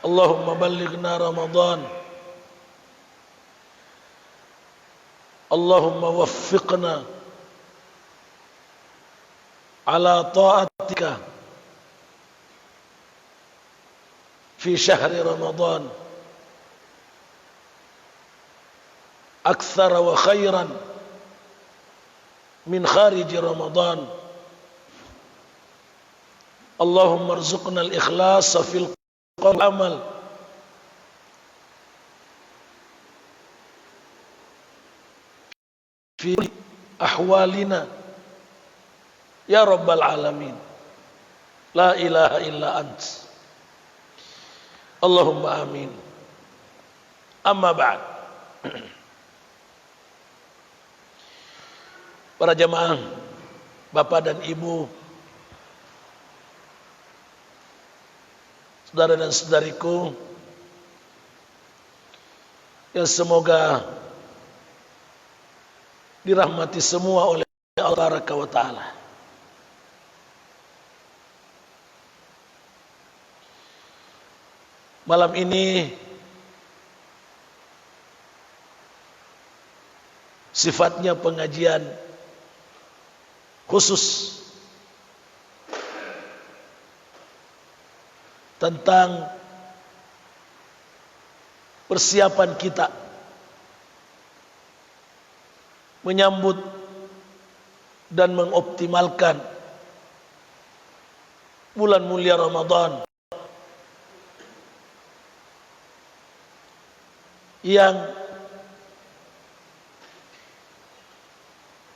Allahumma ballighna Ramadan. Allahumma waffiqna ala ta'atika fi syahri Ramadan akthara wa khairan min khariji Ramadan. Allahumma arzuqna al-ikhlas fil qawl amal fi ahwalina ya rabbal alamin. La ilaha illa ant. Allahumma amin. Amma ba'd. Para jamaah, Bapak dan Ibu, saudara dan saudariku, yang semoga dirahmati semua oleh Allah Ta'ala. Malam ini sifatnya pengajian khusus tentang persiapan kita menyambut dan mengoptimalkan bulan mulia Ramadan yang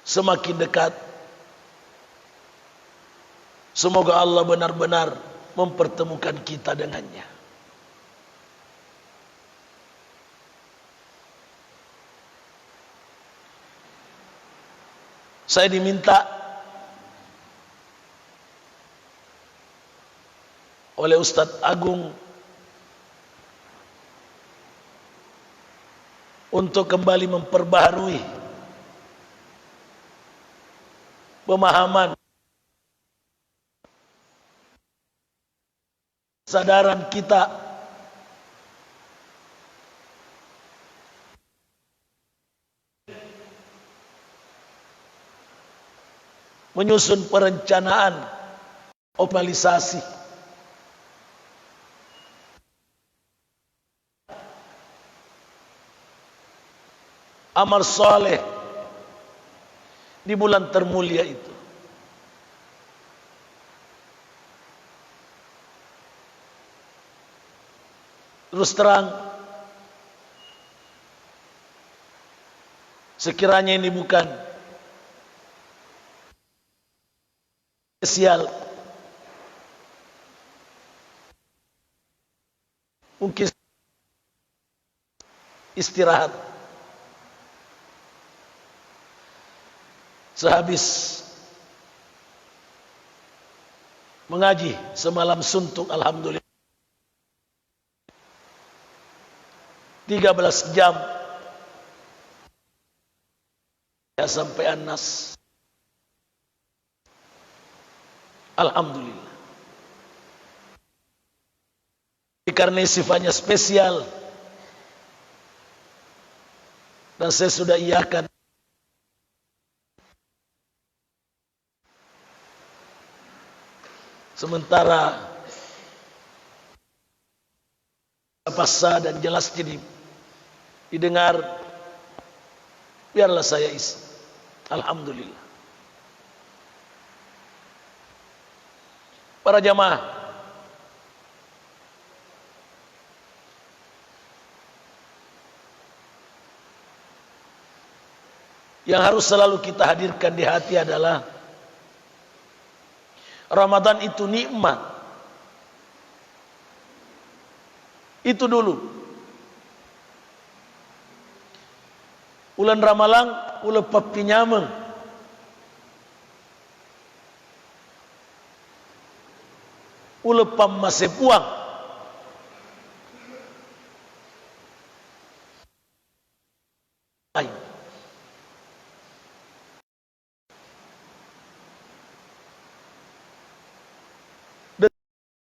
semakin dekat. Semoga Allah benar-benar mempertemukan kita dengannya. Saya diminta oleh Ustadz Agung untuk kembali memperbaharui pemahaman kesadaran kita menyusun perencanaan optimalisasi amal soleh di bulan termulia itu. Terus terang, sekiranya ini bukan spesial, mungkin istirahat sehabis mengaji semalam suntuk, alhamdulillah 13 jam ya sampai An-Nas, alhamdulillah. Karena sifatnya spesial dan saya sudah iakan, sementara apa sah dan jelas jadi didengar, biarlah saya isi. Alhamdulillah. Para jamaah, yang harus selalu kita hadirkan di hati adalah Ramadan itu nikmat. Itu dulu. Ulan Ramalang, ula papinyameng. Ula pamasepuang.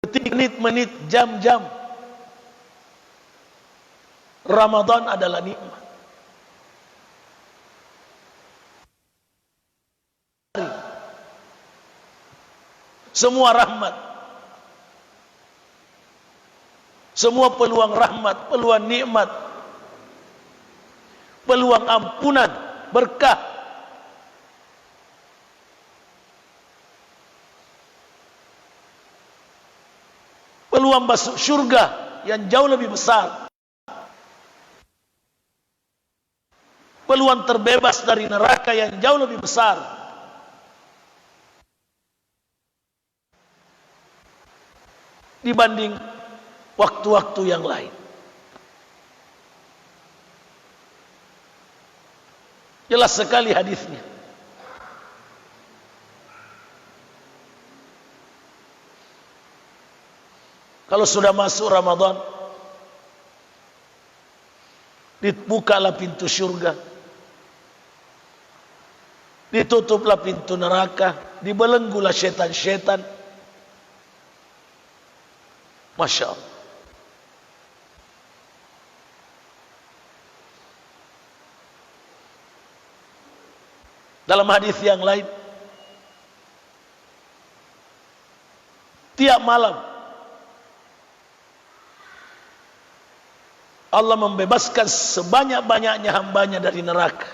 Detik, menit, jam-jam Ramadan adalah nikmat. Semua rahmat, semua peluang rahmat, peluang nikmat, peluang ampunan, berkah, peluang masuk surga yang jauh lebih besar, peluang terbebas dari neraka yang jauh lebih besar dibanding waktu-waktu yang lain. Jelas sekali hadisnya. Kalau sudah masuk Ramadan, dibukalah pintu surga, ditutuplah pintu neraka, dibelenggulah setan-setan. Masya Allah. Dalam hadis yang lain, tiap malam Allah membebaskan sebanyak-banyaknya hambanya dari neraka.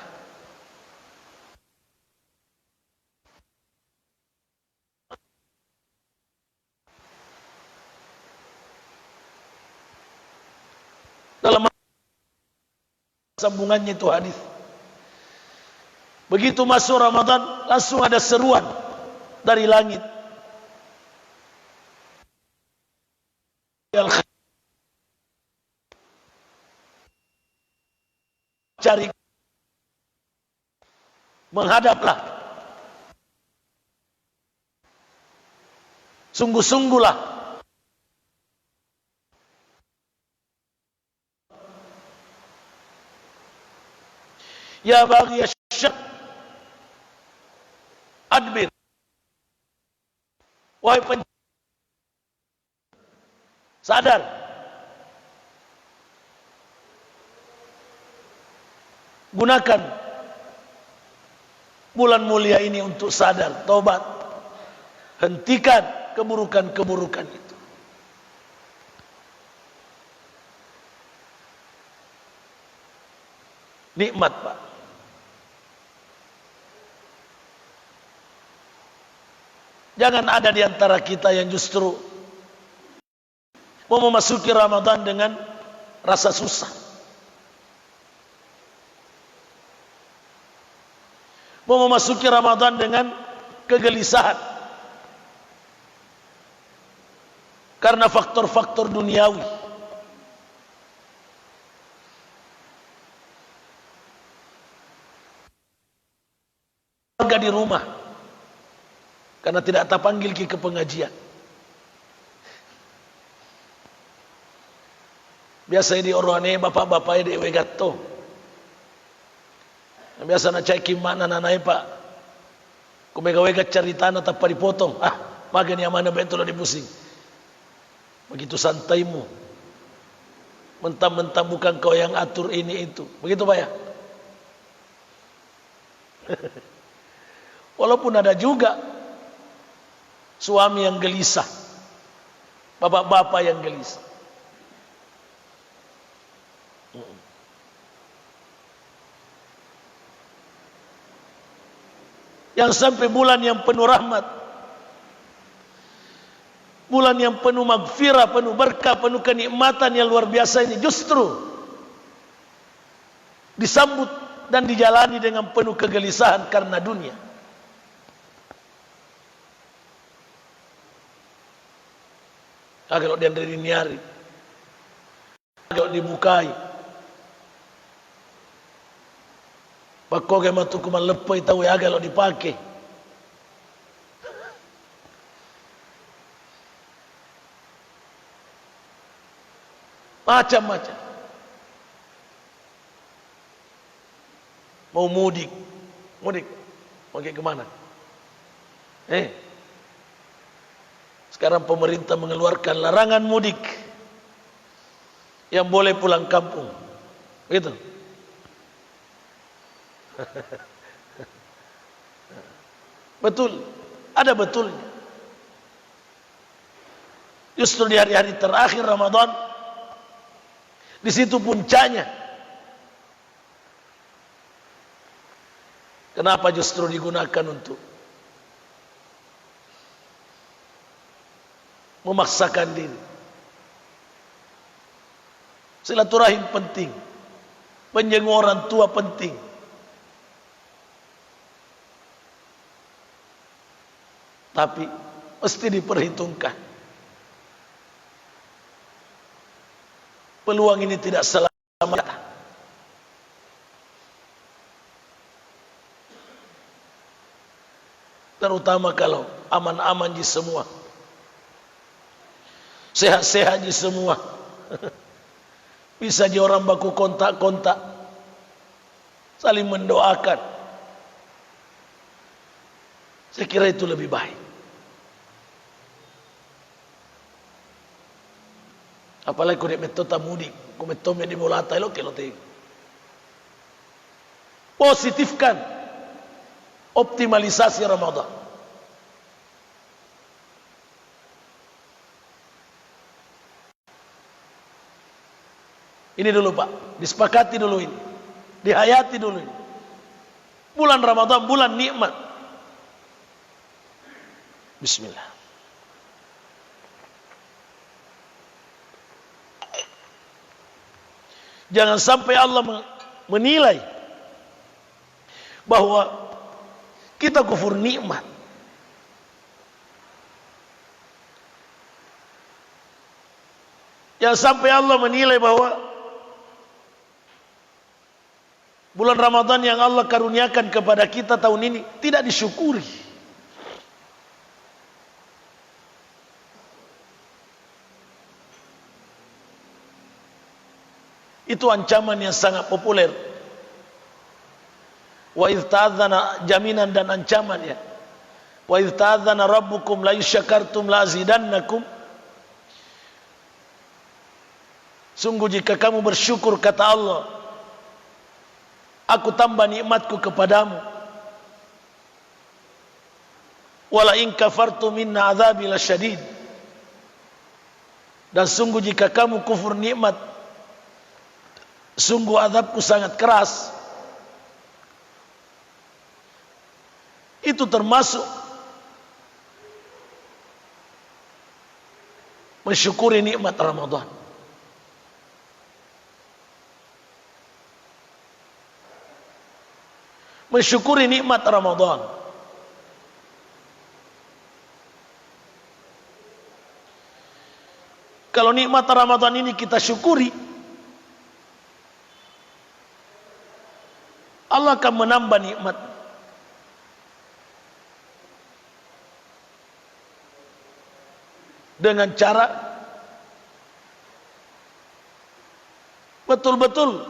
Dalam sambungannya itu hadis, begitu masuk Ramadan langsung ada seruan dari langit, cari, menghadaplah, sungguh-sungguhlah ya baghi asy-syarr adbir, wahai sadar, gunakan bulan mulia ini untuk sadar, taubat, hentikan keburukan-keburukan itu. Nikmat, Pak. Jangan ada di antara kita yang justru mau memasuki Ramadan dengan rasa susah, mau memasuki Ramadan dengan kegelisahan karena faktor-faktor duniawi. Keluarga di rumah karena tidak terpanggil ke pengajian. Biasa di orane bapak-bapak di wegato. Biasa na cai kimana nanai pak. Kumega-wega cerita na tanpa dipotong. Ah, magan yang mana betul di pusing. Begitu santaimu. Mentang-mentang bukan kau yang atur ini itu. Begitu Pak ya? Walaupun ada juga suami yang gelisah, bapak-bapak yang gelisah. Yang sampai bulan yang penuh rahmat, bulan yang penuh magfirah, penuh berkah, penuh kenikmatan yang luar biasa ini justru disambut dan dijalani dengan penuh kegelisahan karena dunia. Kalau dia dari niari, kalau dibukai, pakoge matu kuman lepai tahu ya kalau dipakai. Macam-macam. Mau mudik, mau ke kemana? Sekarang pemerintah mengeluarkan larangan mudik, yang boleh pulang kampung. Begitu. Betul, ada betulnya. Justru di hari-hari terakhir Ramadan, di situ puncaknya. Kenapa justru digunakan untuk memaksakan diri? Silaturahim penting, menjenguk orang tua penting. Tapi mesti diperhitungkan. Peluang ini tidak selamanya. Terutama kalau aman-aman di semua, sehat-sehat di semua. Bisa di orang baku kontak-kontak, saling mendoakan. Saya kira itu lebih baik. Apalagi kau metode mudik, kau metode di mulata lo kelote. Positifkan optimalisasi Ramadan. Ini dulu Pak, disepakati dulu ini, dihayati dulu ini. Bulan Ramadan, bulan nikmat. Bismillah. Jangan sampai Allah menilai bahwa kita kufur nikmat. Jangan sampai Allah menilai bahwa bulan Ramadan yang Allah karuniakan kepada kita tahun ini tidak disyukuri. Itu ancaman yang sangat populer. Wa idh ta'adzana, jaminan dan ancaman ya. Wa idh ta'adzana rabbukum la yusyakartum la azidannakum. Sungguh jika kamu bersyukur, kata Allah, aku tambah nikmatku kepadamu. Wala in kafartum minna adzabi lasyadid. Dan sungguh jika kamu kufur nikmat, sungguh azabku sangat keras. Itu termasuk mensyukuri nikmat Ramadan. Mensyukuri nikmat Ramadan. Kalau nikmat Ramadan ini kita syukuri, Allah akan menambah nikmat. Dengan cara betul-betul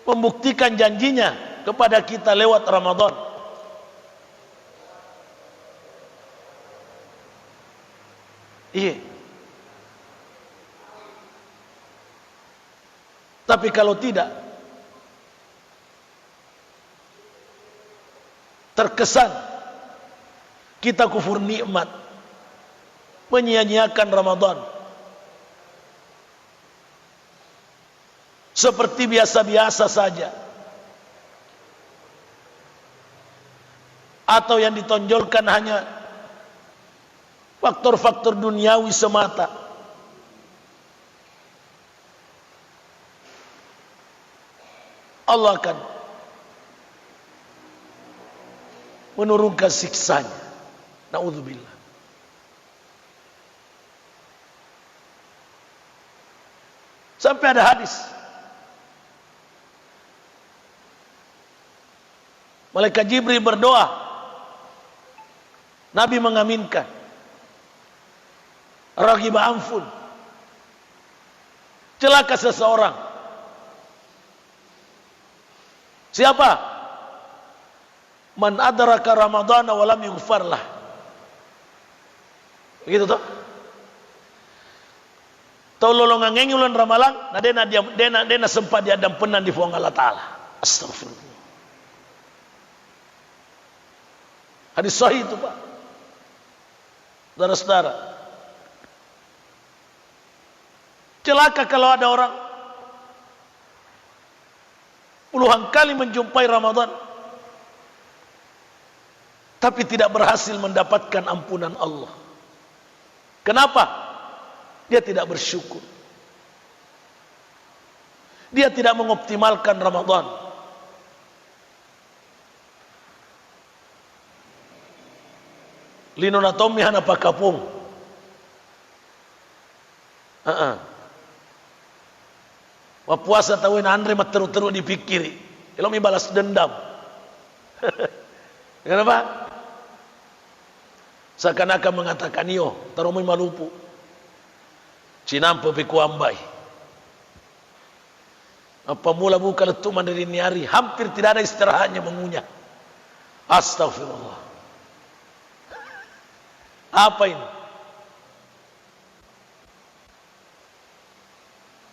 membuktikan janjinya kepada kita lewat Ramadan. Iya. Tapi kalau tidak, terkesan kita kufur nikmat, menyia-nyiakan Ramadan, seperti biasa-biasa saja, atau yang ditonjolkan hanya faktor-faktor duniawi semata. Allah akan menurunkan siksanya. Na'udzubillah. Sampai ada hadis, malaikat Jibril berdoa, Nabi mengaminkan, raghibah anfun, celaka seseorang. Siapa? Man adraka ramadhana wa lam yughfar lah. Begitu toh? Tau lolongan ngengi ulan ramalang, na dena sempat dia dan penan di fuang Allah Ta'ala. Astagfirullah. Hadis sahih itu Pak. Saudara-saudara. Celaka kalau ada orang puluhan kali menjumpai Ramadan, tapi tidak berhasil mendapatkan ampunan Allah. Kenapa? Dia tidak bersyukur. Dia tidak mengoptimalkan Ramadan. Linona Tommy hana pakapung. Puasa tawin Andre mat teru-teru dipikiri. Kalau mi balas dendam. Kenapa? Seakan-akan mengatakan yo, tarumai malupu. Cinampo pikuambai. Apa mula buka letuman dari hari, hampir tidak ada istirahatnya mengunyah. Astagfirullah. Apa ini?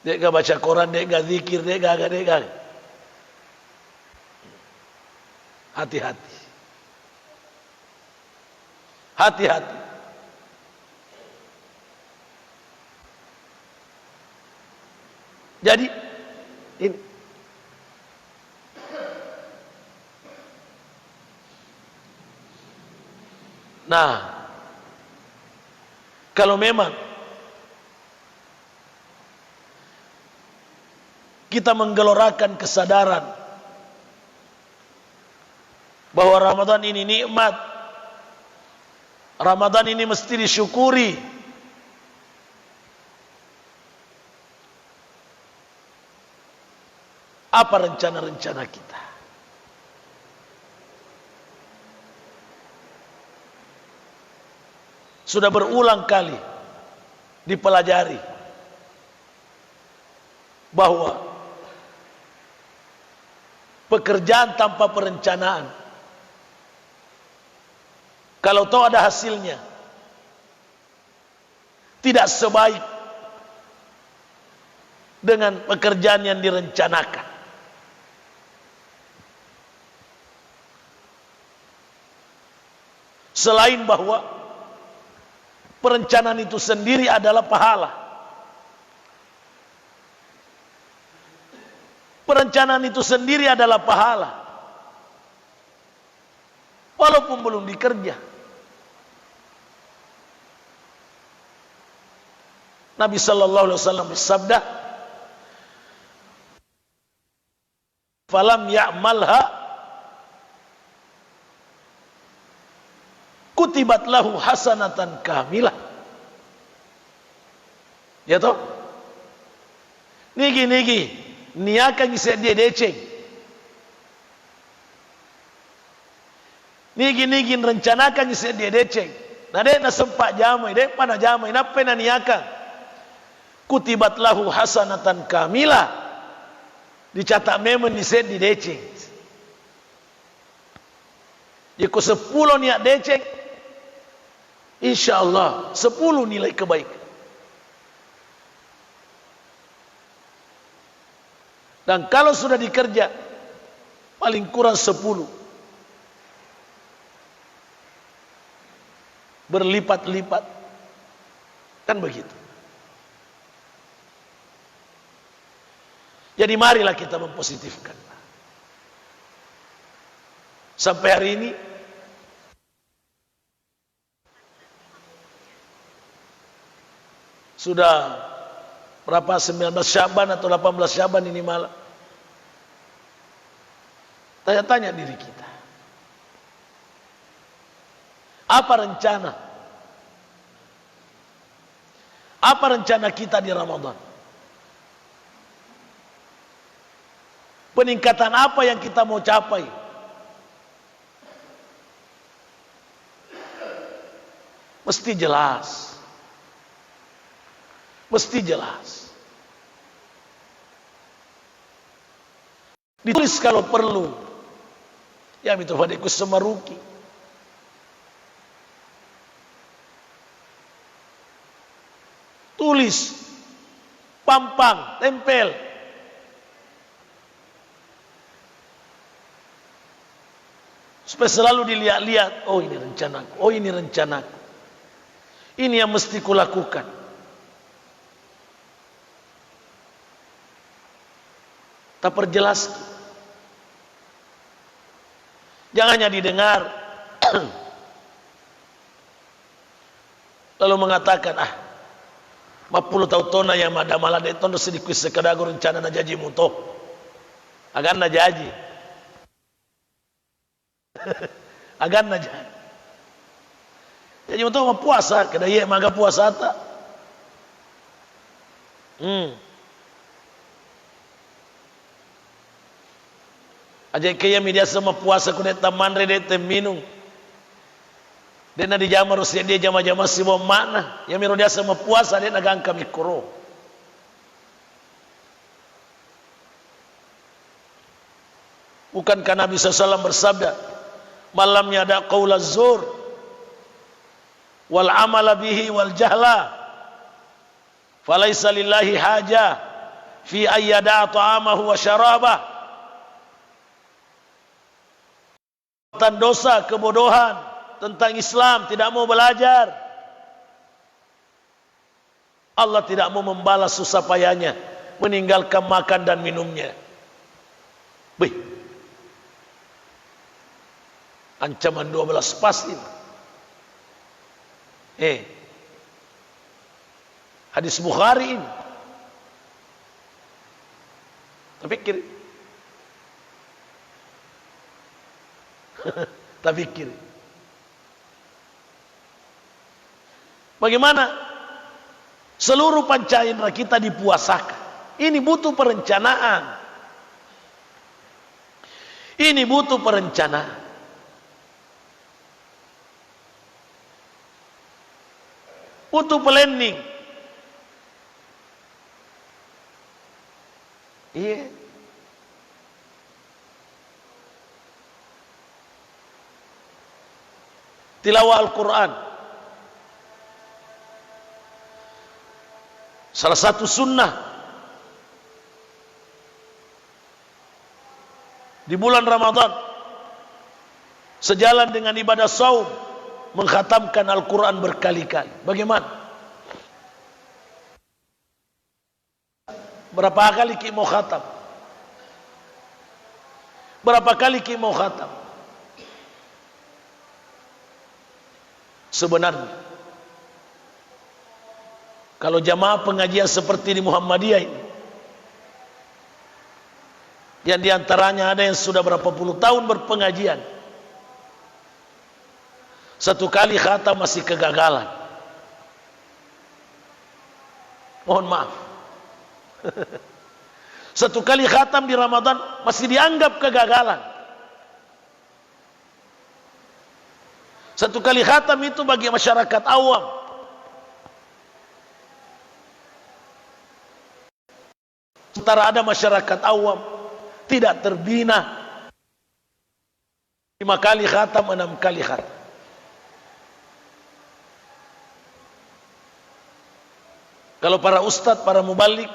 Dek gak baca Quran, dek gak zikir, dek gak. Hati-hati. Hati-hati. Jadi ini nah, kalau memang kita menggelorakan kesadaran bahwa Ramadan ini nikmat, Ramadan ini mesti disyukuri, apa rencana-rencana kita? Sudah berulang kali dipelajari bahwa pekerjaan tanpa perencanaan, kalau tahu ada hasilnya, tidak sebaik dengan pekerjaan yang direncanakan. Selain bahwa perencanaan itu sendiri adalah pahala. Perencanaan itu sendiri adalah pahala. Walaupun belum dikerja. Nabi sallallahu alaihi wasallam bersabda, "Falam ya'malha kutibat lahu hasanatan kamilah." Ya toh? Nigi niakan bisa dia deceng. Nigi rencanakan bisa dia deceng. Nade na sempat jamai, dek pana jamai, napa na niakan? Kutibat lahu hasanatan kamilah. Dicatat memang dised di deceng. Jika 10 niat deceng, insya Allah 10 nilai kebaikan. Dan kalau sudah dikerja, paling kurang 10. Berlipat-lipat. Kan begitu. Jadi marilah kita mempositifkan. Sampai hari ini, sudah berapa, 19 Syaban atau 18 Syaban ini malam. Tanya-tanya diri kita, apa rencana? Apa rencana kita di Ramadan? Peningkatan apa yang kita mau capai? Mesti jelas. Mesti jelas. Ditulis kalau perlu. Ya itu fadikus semaruki. Tulis pampang, tempel. Supaya selalu dilihat-lihat, oh ini rencanaku, oh ini rencanaku. Ini yang mesti kulakukan. Tak perjelas. Jangan hanya didengar lalu mengatakan, 50 tahun tona yang ada malah de tondo sedikit sekadago rencana na jaji muto. Agan na jaji. Agan na jaji. Jaji muto mah puasa, kada ye maga puasa ta. Aja kaya media sama puasa kudet taman rede minum. Dia na di jama rusia dia jama-jama si mana? Ya miro dia sama puasa dia nagang kami kuro. Bukankah Nabi SAW bersabda, malamnya ada qaul az-zur wal amala bihi wal jahla falaisa lillahi haja fi ayyada ta'amahu wa syarabah. Dosa, kebodohan tentang Islam, tidak mau belajar, Allah tidak mau membalas susah payahnya meninggalkan makan dan minumnya. Bih, ancaman 12 pasti. Hadis Bukhari ini. Tak pikir. Tak pikir. Bagaimana seluruh panca indera kita dipuasakan? Ini butuh perencanaan. Ini butuh perencanaan. Butuh planning. Iya. Tilawah Al-Quran. Salah satu sunnah di bulan Ramadan, sejalan dengan ibadah saum, mengkhatamkan Al-Quran berkali-kali. Bagaimana? Berapa kali ki mau khatam? Berapa kali ki mau khatam? Sebenarnya kalau jamaah pengajian seperti di Muhammadiyah ini, yang diantaranya ada yang sudah berapa puluh tahun berpengajian, satu kali khatam masih kegagalan. Mohon maaf. Satu kali khatam di Ramadan masih dianggap kegagalan. Satu kali khatam itu bagi masyarakat awam. Sementara ada masyarakat awam tidak terbina 5 kali khatam, 6 kali khatam. Kalau para ustadz, para mubalik,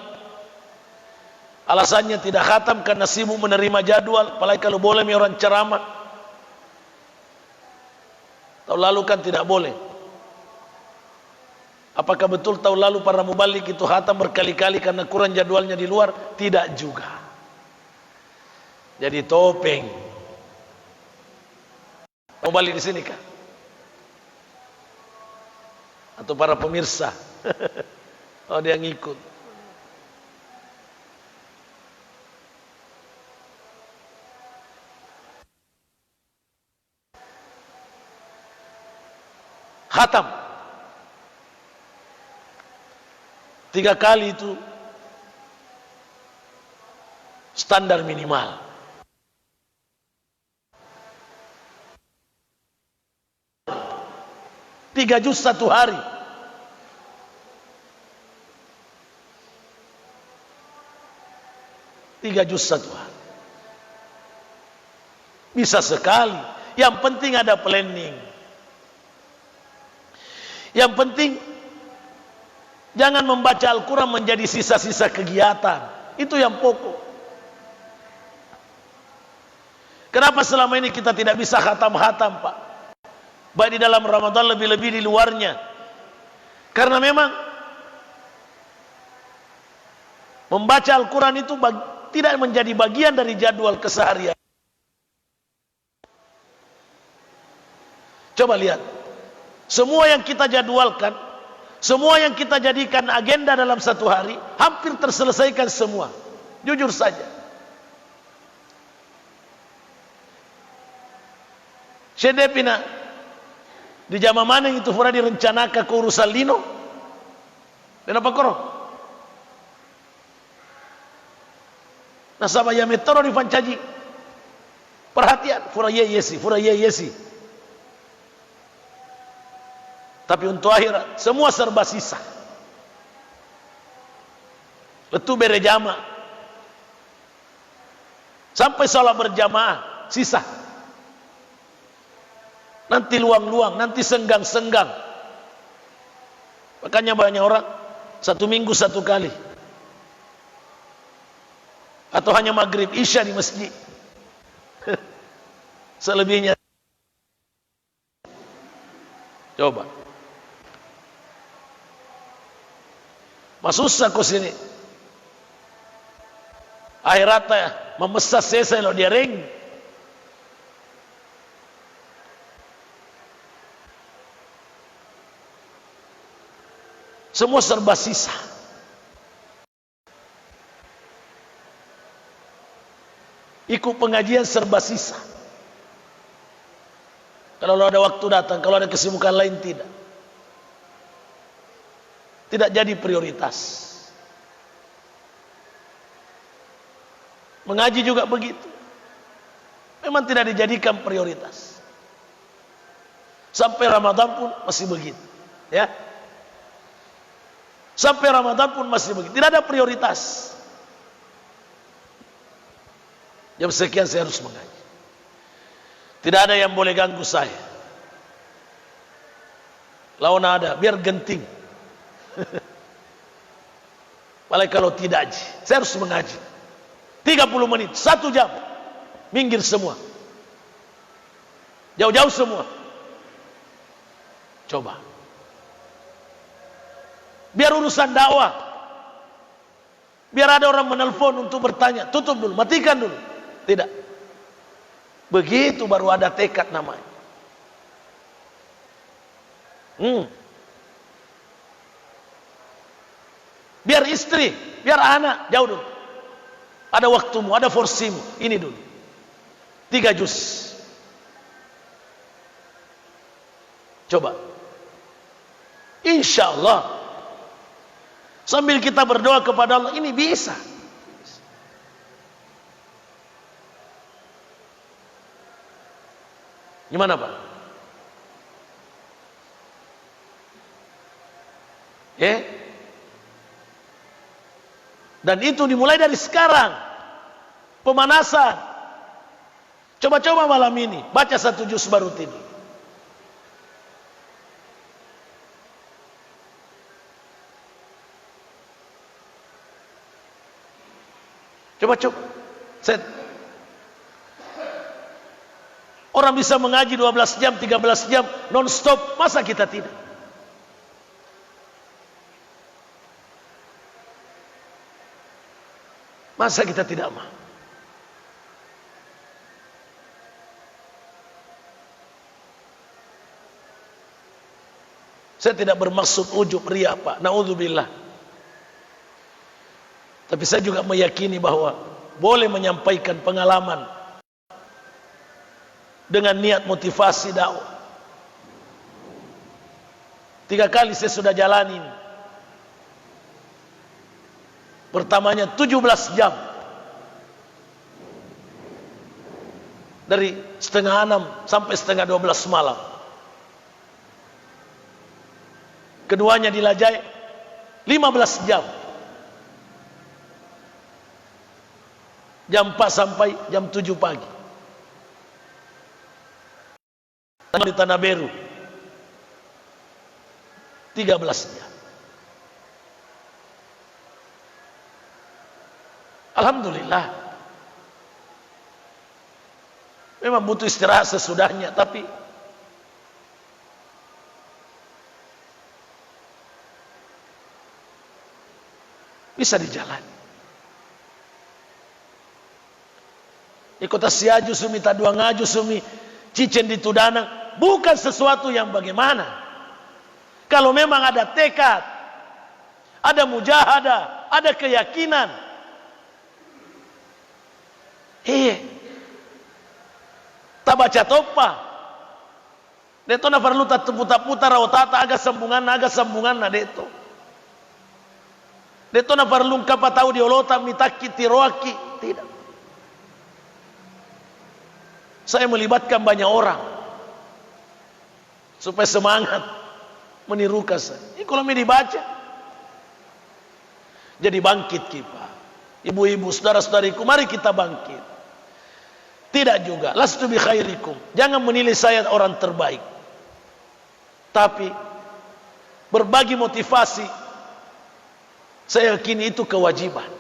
alasannya tidak khatam karena sibuk menerima jadwal, apalagi kalau boleh orang ceramah. Tahun lalu kan tidak boleh. Apakah betul tahun lalu para mubalik itu khatam berkali-kali karena kurang jadwalnya di luar? Tidak juga. Jadi topeng. Mubalik di sini kah? Atau para pemirsa? Oh, dia ngikut. Khatam 3 kali itu standar minimal. Tiga juz satu hari. Tiga juz satu hari. Bisa sekali. Yang penting ada planning. Yang penting Jangan membaca Al-Quran menjadi sisa-sisa kegiatan. Itu yang pokok. Kenapa selama ini kita tidak bisa khatam-khatam, Pak? Baik di dalam Ramadan, lebih-lebih di luarnya. Karena memang membaca Al-Quran itu tidak menjadi bagian dari jadwal keseharian. Coba lihat, semua yang kita jadwalkan, semua yang kita jadikan agenda dalam satu hari, hampir terselesaikan semua. Jujur saja. Sedepina di zaman mana itu pernah direncanakan ke urusan lino? Kenapa koro? Nasaba ya metoro di pancaji. Perhatian, fura ye yesi. Tapi untuk akhirat semua serba sisa. Betul berjamaah. Sampai sholat berjamaah sisa. Nanti luang-luang, nanti senggang-senggang. Makanya banyak orang 1 minggu 1 kali. Atau hanya maghrib isya di masjid. Selebihnya coba. Masusah kau sini. Akhiratnya memesas selesai lo dia ring. Semua serba sisa. Ikut pengajian serba sisa. Kalau ada waktu datang, kalau ada kesibukan lain tidak. Tidak jadi prioritas. Mengaji juga begitu. Memang tidak dijadikan prioritas. Sampai Ramadan pun masih begitu. Ya. Sampai Ramadan pun masih begitu. Tidak ada prioritas. Jam sekian saya harus mengaji. Tidak ada yang boleh ganggu saya. Lawan ada, biar genting. Malah kalau tidak, saya harus mengaji. 30 menit, 1 jam. Minggir semua. Jauh-jauh semua. Coba. Biar urusan dakwah. Biar ada orang menelpon untuk bertanya. Tutup dulu, matikan dulu. Tidak. Begitu baru ada tekad namanya. Biar istri, biar anak, jauh dulu. Ada waktumu, ada porsimu. Ini dulu. 3 juz. Coba. Insya Allah. Sambil kita berdoa kepada Allah, ini bisa. Gimana Pak? Dan itu dimulai dari sekarang. Pemanasan. Coba-coba malam ini, baca 1 juz baru tidur. Coba-coba. Orang bisa mengaji 12 jam, 13 jam non-stop, masa kita tidak? Masa kita tidak mau? Saya tidak bermaksud ujub riya, Pak. Naudzubillah. Tapi saya juga meyakini bahwa boleh menyampaikan pengalaman dengan niat motivasi dakwah. 3 kali saya sudah jalanin. Pertamanya 17 jam. Dari setengah 6 sampai setengah 12 malam. Keduanya di Lajai 15 jam. Jam 4 sampai jam 7 pagi. Di Tanah Beru 13 jam. Alhamdulillah. Memang butuh istirahat sesudahnya, tapi bisa dijalani. Ikut siaju sumi tadua ngaju sumi cicen di tudanang, bukan sesuatu yang bagaimana. Kalau memang ada tekad, ada mujahadah, ada keyakinan, tak baca topa. Deto na perlu tak putar-putar otata agak sambungan na deto. Deto na perlu kapa tahu diolota mitaki tiroaki, tidak. Saya melibatkan banyak orang supaya semangat menirukan saya. Ini kalau mau dibaca, jadi bangkit kita. Ibu-ibu, saudara-saudariku, mari kita bangkit. Tidak juga, lastu bi khairikum. Jangan menilai saya orang terbaik. Tapi berbagi motivasi, saya yakini itu kewajiban.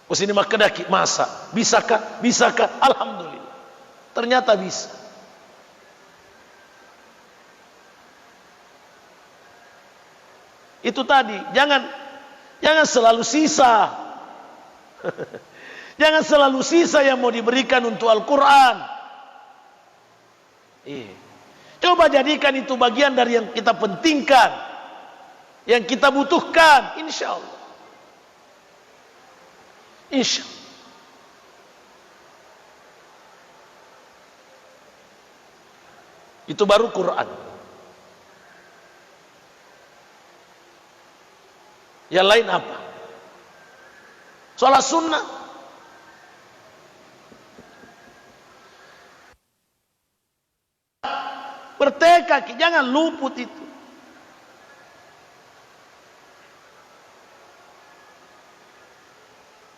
Usini makedaki masa, bisakah? Bisakah? Alhamdulillah. Ternyata bisa. Itu tadi, jangan selalu sisa. Jangan selalu sisa yang mau diberikan untuk Al-Quran. Coba jadikan itu bagian dari yang kita pentingkan, yang kita butuhkan, insya Allah. Insya Allah. Itu baru Quran. Yang lain apa? Sholat sunnah. Bertekad, jangan luput itu.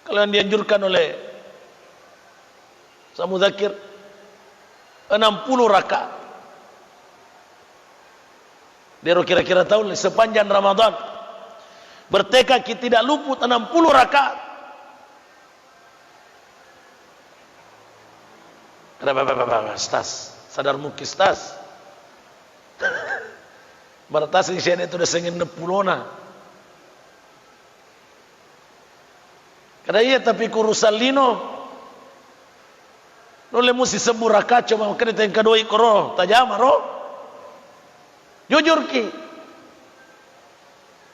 Kalau yang dianjurkan oleh Samudakir 60 rakaat. Dia kira-kira tahu sepanjang Ramadan bertekad kita tidak luput 60 rakaat. Stas, sadar mukis tas. Bertas yang saya itu udah sengin 60 na. Kada iya tapi kurusan lino nole musi sembuh rakaat cuma kena tengka doi koro tajama ro jujur ki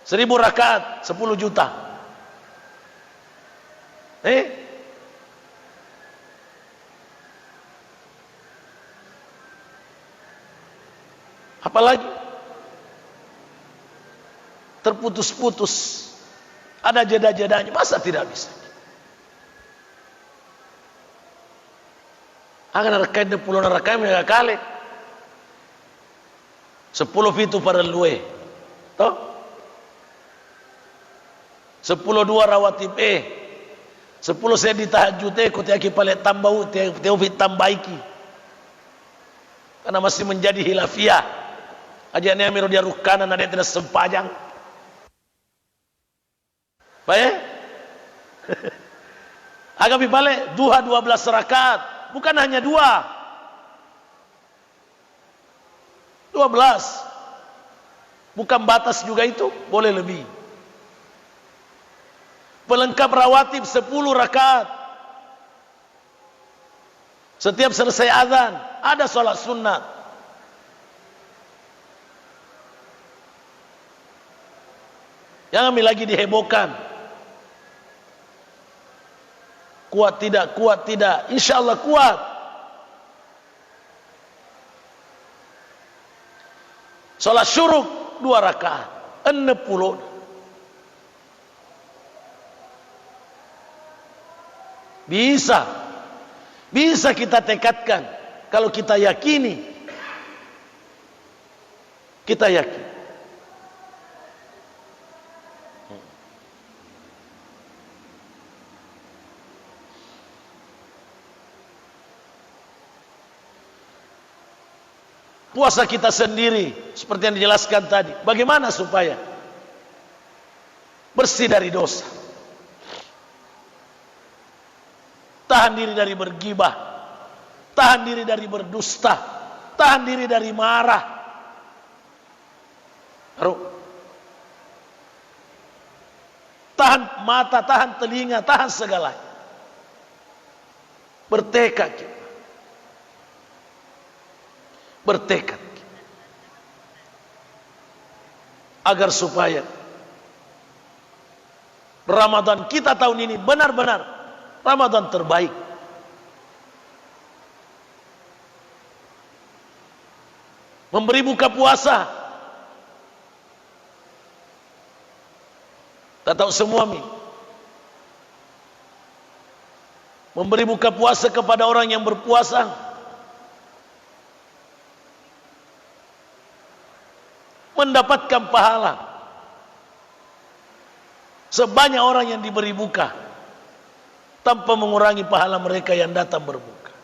1000 rakaat 10 juta apalagi terputus-putus ada jeda-jedanya, masa tidak bisa? Akan rakaat 10 rakaat mereka kali 10 itu para luwe toh 10 2 rawatib 10 saya ditahajud kutiaki paling tambah teofit tambaiki karena masih menjadi hilafiyah aja ni amiru dia rukanan ada tidak sempajang baik agak balik duha 12 rakaat. Bukan hanya 12 bukan batas juga itu, boleh lebih. Pelengkap rawatib 10 rakaat. Setiap selesai azan ada sholat sunat. Jangan lagi dihebohkan. Kuat tidak, insya Allah kuat. Salat syuruk 2 rakaat 60. Bisa kita tekadkan kalau kita yakini. Kita yakin. Puasa kita sendiri seperti yang dijelaskan tadi. Bagaimana supaya bersih dari dosa? tahan diri dari bergibah, tahan diri dari berdusta, tahan diri dari marah. Tahan mata, tahan telinga, tahan segalanya. Bertekad kita. Bertekad agar supaya Ramadan kita tahun ini benar-benar Ramadan terbaik. Memberi buka puasa. Tak tahu semua memberi buka puasa kepada orang yang berpuasa. Mendapatkan pahala sebanyak orang yang diberi buka tanpa mengurangi pahala mereka yang datang berbuka.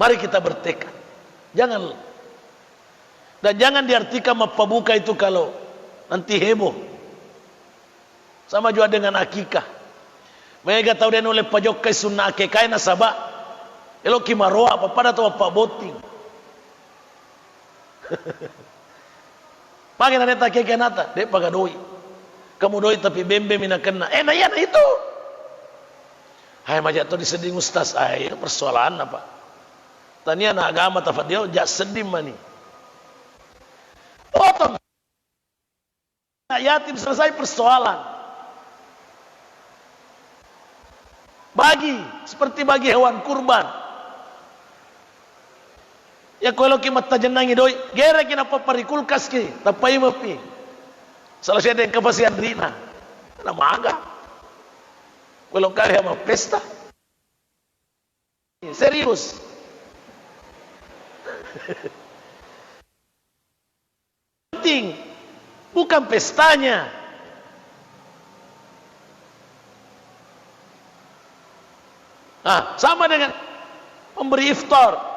Mari kita bertekad. Jangan diartikan pabuka itu kalau nanti heboh. Sama juga dengan akikah. Mereka tahu dia oleh pajokai sunnah akikah nasabah. Elo kimaroa apa pada tu apa boting. Panggil neta keke nata, dek pagadoi. Kamu doi tapi bembe mina kena. Nah ya itu. Hai majak tu diseding ustaz. Hai persoalan apa? Tania na agama tafat dia jak sedih mani. Potong. Yatim selesai persoalan. Bagi seperti bagi hewan kurban. Ya kalau kimat tajenangi doi, gera kina papari kulkas ki, tapai mapi. Salah saya yang kepasian rina, nama agak. Kalau kaya mau pesta, serius. Penting, bukan pestanya. Nah, sama dengan memberi iftar.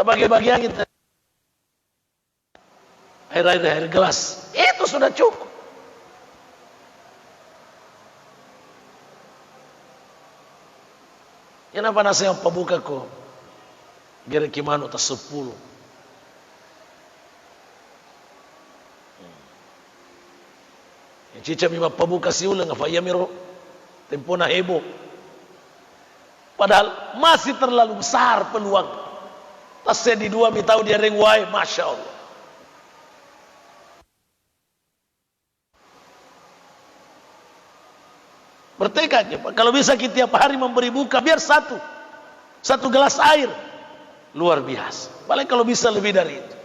Bagi-bagian kita air gelas itu sudah cukup. Yang apa nasi yang pabuka ko gere kimano ta 10. Yang cica mima pabuka si ulang apa ya miro tempo na heboh. Padahal masih terlalu besar peluang. Tasnya di dua tahu dia rengwai, masya Allah. Bertekad ya Pak. Kalau bisa kita tiap hari memberi buka, biar satu gelas air, luar biasa. Paling kalau bisa lebih dari itu.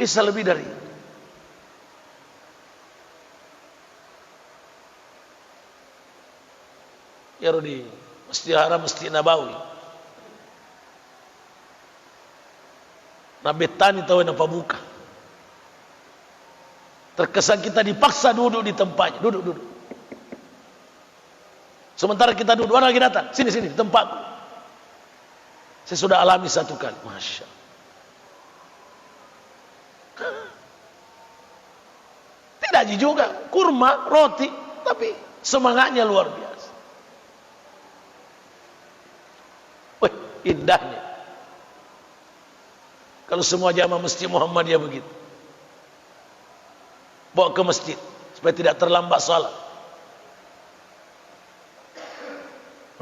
Bisa lebih dari itu. Ya Rudi. Masjid Haram, Masjid Nabawi. Nabetani tahu apa buka. Terkesan kita dipaksa duduk di tempatnya, duduk. Sementara kita duduk, orang lagi datang, sini di tempatku. Saya sudah alami satu kali, masya Allah. Tidak juga, kurma, roti, tapi semangatnya luar biasa. Indahnya kalau semua jamaah masjid Muhammadiyah begitu, bawa ke masjid supaya tidak terlambat salat.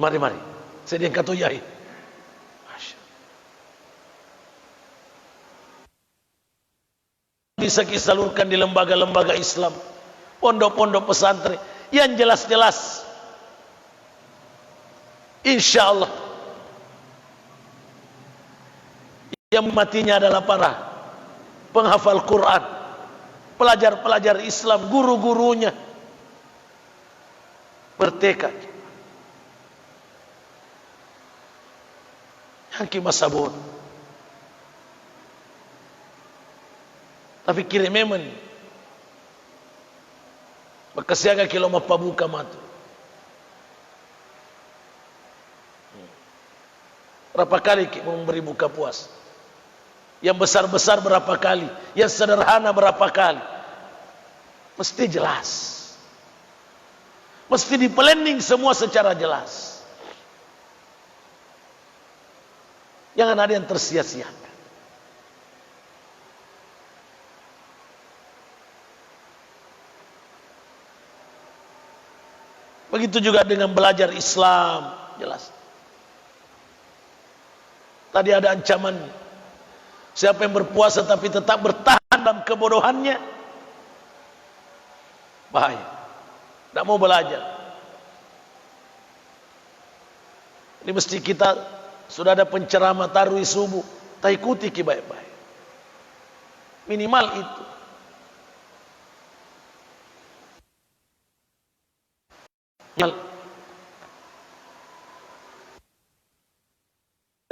Mari saya diangkat yai. Bisa disalurkan di lembaga-lembaga Islam, pondok-pondok pesantren yang jelas-jelas, insya Allah yang matinya adalah para penghafal Quran, pelajar-pelajar Islam, guru-gurunya bertekad. Haki masabun. Tapi kira memang makasiaga kilo mapabuka matu. Berapa kali memberi buka puasa? Yang besar-besar berapa kali? Yang sederhana berapa kali? Mesti jelas. Mesti di planning semua secara jelas. Jangan ada yang tersia-siakan. Begitu juga dengan belajar Islam, jelas. Tadi ada ancaman, siapa yang berpuasa tapi tetap bertahan dalam kebodohannya, bahaya. Tidak mau belajar. Ini mesti kita, sudah ada penceramah taruh subuh, tak ikuti baik-baik. Minimal itu.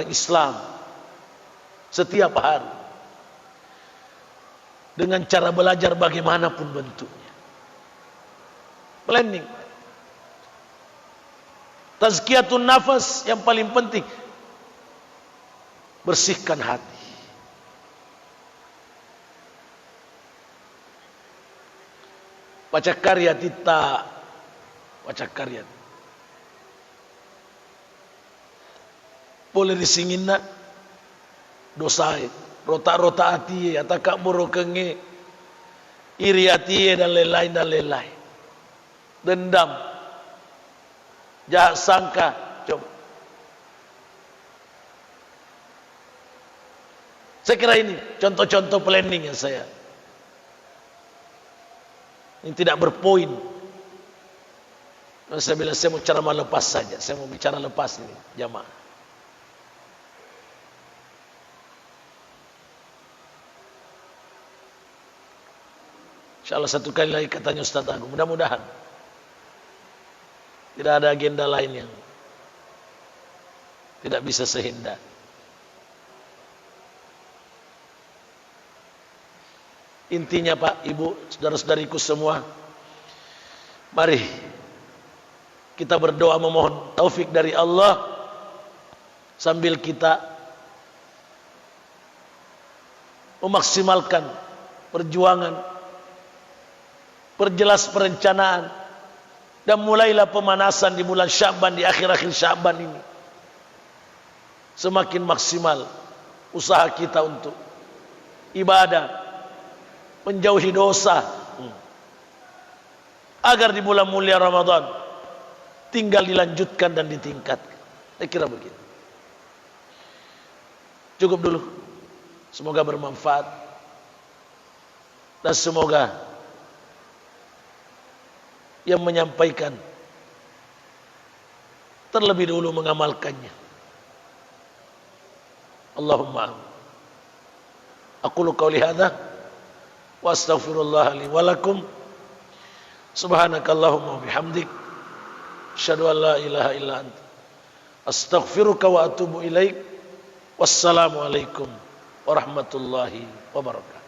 Islam setiap hari dengan cara belajar bagaimanapun bentuknya. Planning. Tazkiyatun nafas yang paling penting, bersihkan hati. Baca karya tita, baca karya. Boleh disingina dosa rota-rota hati atau kak borokenge iri hati dan lain-lain. Dendam, jahat sangka, coba. Saya kira ini contoh-contoh planning yang saya ini tidak berpoin. Saya bilang saya mau ceramah lepas saja, saya mau bicara lepas ini jamaah. InsyaAllah satu kali lagi katanya Ustaz Agung, mudah-mudahan tidak ada agenda lain yang tidak bisa sehindar. Intinya Pak, Ibu, saudara-saudariku semua, mari kita berdoa memohon taufik dari Allah sambil kita memaksimalkan perjuangan, perjelas perencanaan, dan mulailah pemanasan di bulan Sya'ban, di akhir-akhir Sya'ban ini. Semakin maksimal usaha kita untuk ibadah, menjauhi dosa, agar di bulan mulia Ramadan tinggal dilanjutkan dan ditingkatkan. Saya kira begitu. Cukup dulu. Semoga bermanfaat dan semoga yang menyampaikan terlebih dahulu mengamalkannya. Allahumma amin. Aqulu qawli hadza wa astaghfirullah li wa lakum. Subhanakallahumma wa bihamdik, asyhadu an la ilaha illa anta, astaghfiruka wa atubu ilaik. Wassalamu alaikum warahmatullahi wabarakatuh.